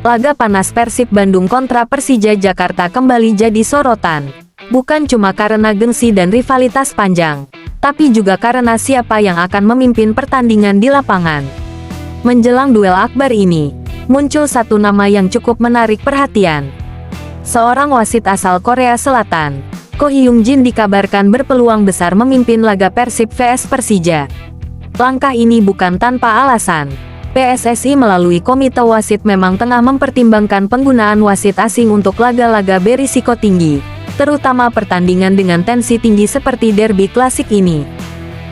laga panas Persib Bandung kontra Persija Jakarta kembali jadi sorotan. Bukan cuma karena gengsi dan rivalitas panjang, tapi juga karena siapa yang akan memimpin pertandingan di lapangan. Menjelang duel akbar ini, muncul satu nama yang cukup menarik perhatian. Seorang wasit asal Korea Selatan, Ko Hyung Jin dikabarkan berpeluang besar memimpin laga Persib vs Persija. Langkah ini bukan tanpa alasan. PSSI melalui komite wasit memang tengah mempertimbangkan penggunaan wasit asing untuk laga-laga berisiko tinggi, terutama pertandingan dengan tensi tinggi seperti derby klasik ini.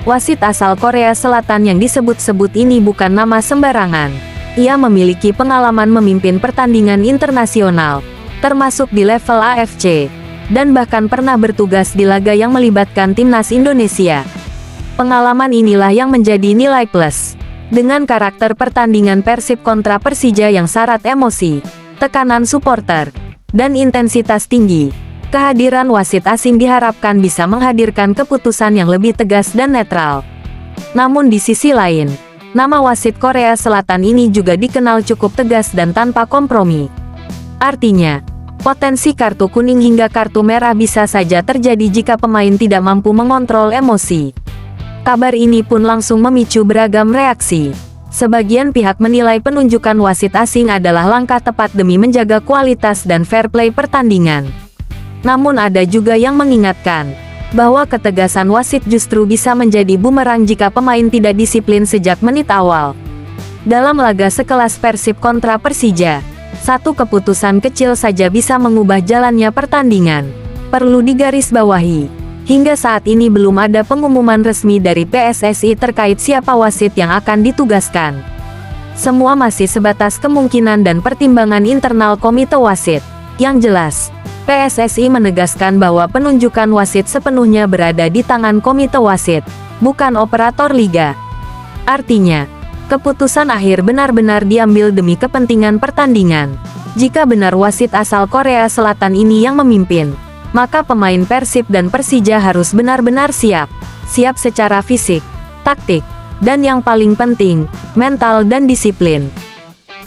Wasit asal Korea Selatan yang disebut-sebut ini bukan nama sembarangan. Ia memiliki pengalaman memimpin pertandingan internasional, termasuk di level AFC, dan bahkan pernah bertugas di laga yang melibatkan timnas Indonesia. Pengalaman inilah yang menjadi nilai plus. Dengan karakter pertandingan Persib kontra Persija yang syarat emosi, tekanan supporter, dan intensitas tinggi, kehadiran wasit asing diharapkan bisa menghadirkan keputusan yang lebih tegas dan netral. Namun di sisi lain, nama wasit Korea Selatan ini juga dikenal cukup tegas dan tanpa kompromi. Artinya, potensi kartu kuning hingga kartu merah bisa saja terjadi jika pemain tidak mampu mengontrol emosi. Kabar ini pun langsung memicu beragam reaksi. Sebagian pihak menilai penunjukan wasit asing adalah langkah tepat demi menjaga kualitas dan fair play pertandingan. Namun ada juga yang mengingatkan bahwa ketegasan wasit justru bisa menjadi bumerang jika pemain tidak disiplin sejak menit awal. Dalam laga sekelas Persib kontra Persija, satu keputusan kecil saja bisa mengubah jalannya pertandingan. Perlu digarisbawahi, hingga saat ini belum ada pengumuman resmi dari PSSI terkait siapa wasit yang akan ditugaskan. Semua masih sebatas kemungkinan dan pertimbangan internal komite wasit. Yang jelas, PSSI menegaskan bahwa penunjukan wasit sepenuhnya berada di tangan komite wasit, bukan operator liga. Artinya, keputusan akhir benar-benar diambil demi kepentingan pertandingan. Jika benar wasit asal Korea Selatan ini yang memimpin, maka pemain Persib dan Persija harus benar-benar siap. Siap secara fisik, taktik, dan yang paling penting, mental dan disiplin.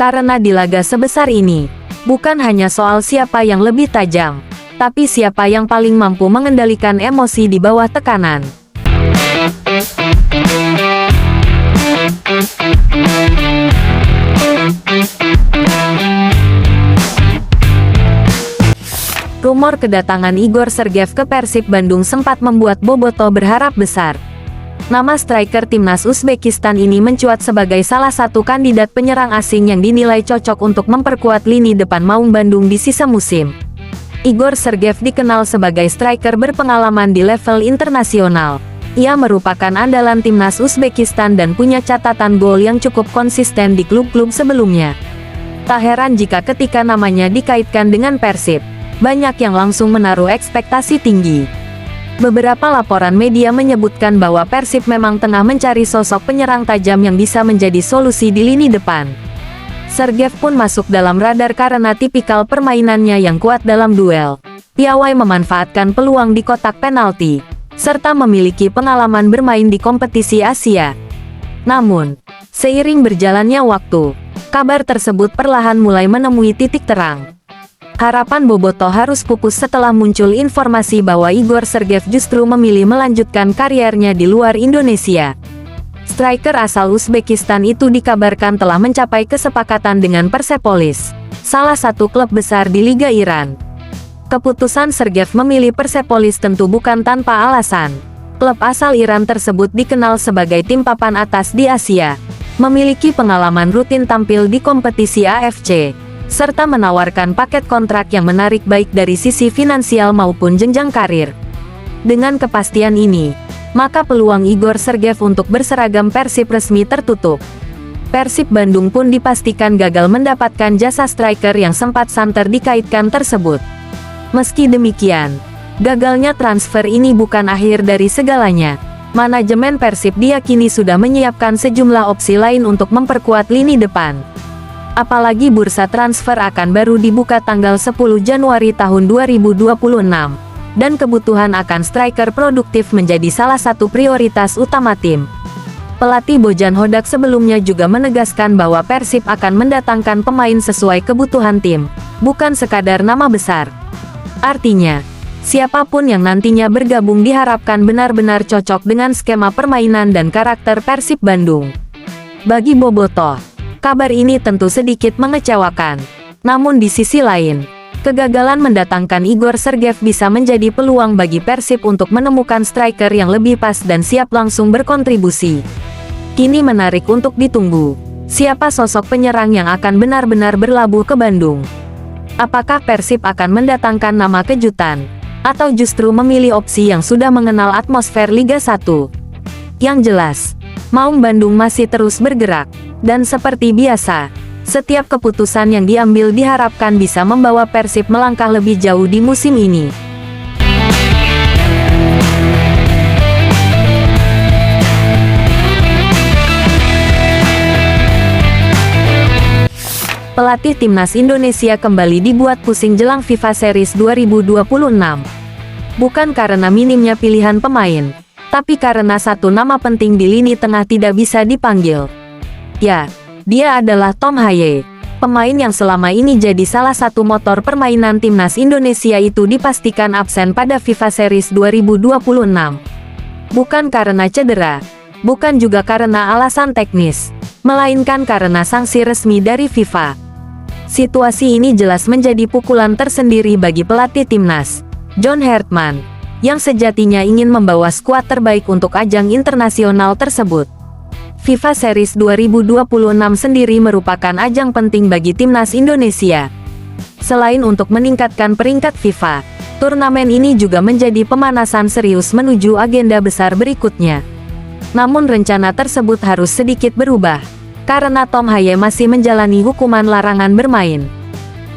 Karena di laga sebesar ini, bukan hanya soal siapa yang lebih tajam, tapi siapa yang paling mampu mengendalikan emosi di bawah tekanan. Rumor kedatangan Igor Sergev ke Persib Bandung sempat membuat Boboto berharap besar. Nama striker timnas Uzbekistan ini mencuat sebagai salah satu kandidat penyerang asing yang dinilai cocok untuk memperkuat lini depan Maung Bandung di sisa musim. Igor Sergev dikenal sebagai striker berpengalaman di level internasional. Ia merupakan andalan timnas Uzbekistan dan punya catatan gol yang cukup konsisten di klub-klub sebelumnya. Tak heran jika ketika namanya dikaitkan dengan Persib, banyak yang langsung menaruh ekspektasi tinggi. Beberapa laporan media menyebutkan bahwa Persib memang tengah mencari sosok penyerang tajam yang bisa menjadi solusi di lini depan. Sergev pun masuk dalam radar karena tipikal permainannya yang kuat dalam duel, piawai memanfaatkan peluang di kotak penalti, serta memiliki pengalaman bermain di kompetisi Asia. Namun, seiring berjalannya waktu, kabar tersebut perlahan mulai menemui titik terang. Harapan Boboto harus pupus setelah muncul informasi bahwa Igor Sergev justru memilih melanjutkan kariernya di luar Indonesia. Striker asal Uzbekistan itu dikabarkan telah mencapai kesepakatan dengan Persepolis, salah satu klub besar di Liga Iran. Keputusan Sergev memilih Persepolis tentu bukan tanpa alasan. Klub asal Iran tersebut dikenal sebagai tim papan atas di Asia, memiliki pengalaman rutin tampil di kompetisi AFC, serta menawarkan paket kontrak yang menarik baik dari sisi finansial maupun jenjang karir. Dengan kepastian ini, maka peluang Igor Sergev untuk berseragam Persib resmi tertutup. Persib Bandung pun dipastikan gagal mendapatkan jasa striker yang sempat santer dikaitkan tersebut. Meski demikian, gagalnya transfer ini bukan akhir dari segalanya. Manajemen Persib diyakini sudah menyiapkan sejumlah opsi lain untuk memperkuat lini depan. Apalagi bursa transfer akan baru dibuka tanggal 10 Januari tahun 2026, dan kebutuhan akan striker produktif menjadi salah satu prioritas utama tim. Pelatih Bojan Hodak sebelumnya juga menegaskan bahwa Persib akan mendatangkan pemain sesuai kebutuhan tim, bukan sekadar nama besar. Artinya, siapapun yang nantinya bergabung diharapkan benar-benar cocok dengan skema permainan dan karakter Persib Bandung. Bagi Bobotoh, kabar ini tentu sedikit mengecewakan. Namun di sisi lain, kegagalan mendatangkan Igor Sergev bisa menjadi peluang bagi Persib untuk menemukan striker yang lebih pas dan siap langsung berkontribusi. Kini menarik untuk ditunggu, siapa sosok penyerang yang akan benar-benar berlabuh ke Bandung. Apakah Persib akan mendatangkan nama kejutan, atau justru memilih opsi yang sudah mengenal atmosfer Liga 1? Yang jelas, Maung Bandung masih terus bergerak, dan seperti biasa, setiap keputusan yang diambil diharapkan bisa membawa Persib melangkah lebih jauh di musim ini. Pelatih Timnas Indonesia kembali dibuat pusing jelang FIFA Series 2026. Bukan karena minimnya pilihan pemain, tapi karena satu nama penting di lini tengah tidak bisa dipanggil. Ya, dia adalah Tom Haye. Pemain yang selama ini jadi salah satu motor permainan Timnas Indonesia itu dipastikan absen pada FIFA Series 2026. Bukan karena cedera, bukan juga karena alasan teknis, melainkan karena sanksi resmi dari FIFA. Situasi ini jelas menjadi pukulan tersendiri bagi pelatih Timnas, John Hartman, yang sejatinya ingin membawa skuad terbaik untuk ajang internasional tersebut. FIFA Series 2026 sendiri merupakan ajang penting bagi Timnas Indonesia. Selain untuk meningkatkan peringkat FIFA, turnamen ini juga menjadi pemanasan serius menuju agenda besar berikutnya. Namun rencana tersebut harus sedikit berubah, karena Tom Haye masih menjalani hukuman larangan bermain.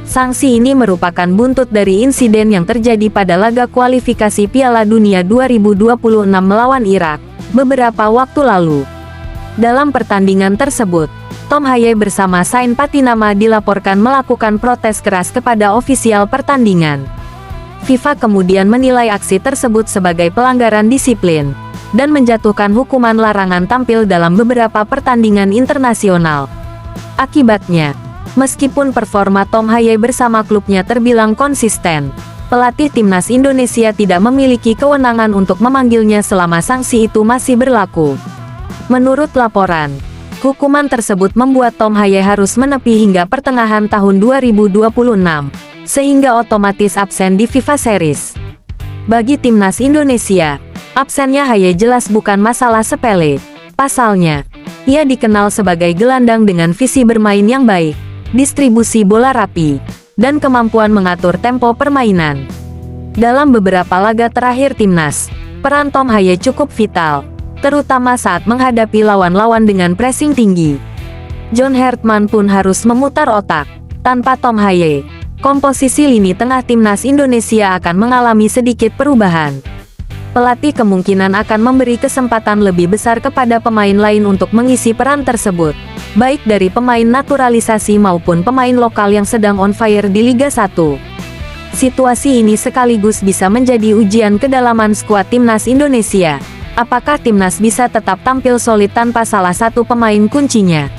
Sanksi ini merupakan buntut dari insiden yang terjadi pada laga kualifikasi Piala Dunia 2026 melawan Irak, beberapa waktu lalu. Dalam pertandingan tersebut, Tom Haye bersama Sain Patinama dilaporkan melakukan protes keras kepada ofisial pertandingan. FIFA kemudian menilai aksi tersebut sebagai pelanggaran disiplin, dan menjatuhkan hukuman larangan tampil dalam beberapa pertandingan internasional. Akibatnya, meskipun performa Tom Haye bersama klubnya terbilang konsisten, pelatih Timnas Indonesia tidak memiliki kewenangan untuk memanggilnya selama sanksi itu masih berlaku. Menurut laporan, hukuman tersebut membuat Tom Haye harus menepi hingga pertengahan tahun 2026, sehingga otomatis absen di FIFA Series. Bagi Timnas Indonesia, absennya Haye jelas bukan masalah sepele. Pasalnya, ia dikenal sebagai gelandang dengan visi bermain yang baik, distribusi bola rapi, dan kemampuan mengatur tempo permainan. Dalam beberapa laga terakhir Timnas, peran Tom Haye cukup vital, terutama saat menghadapi lawan-lawan dengan pressing tinggi. John Hartman pun harus memutar otak. Tanpa Tom Haye, komposisi lini tengah Timnas Indonesia akan mengalami sedikit perubahan. Pelatih kemungkinan akan memberi kesempatan lebih besar kepada pemain lain untuk mengisi peran tersebut, baik dari pemain naturalisasi maupun pemain lokal yang sedang on fire di Liga 1. Situasi ini sekaligus bisa menjadi ujian kedalaman skuad Timnas Indonesia. Apakah Timnas bisa tetap tampil solid tanpa salah satu pemain kuncinya?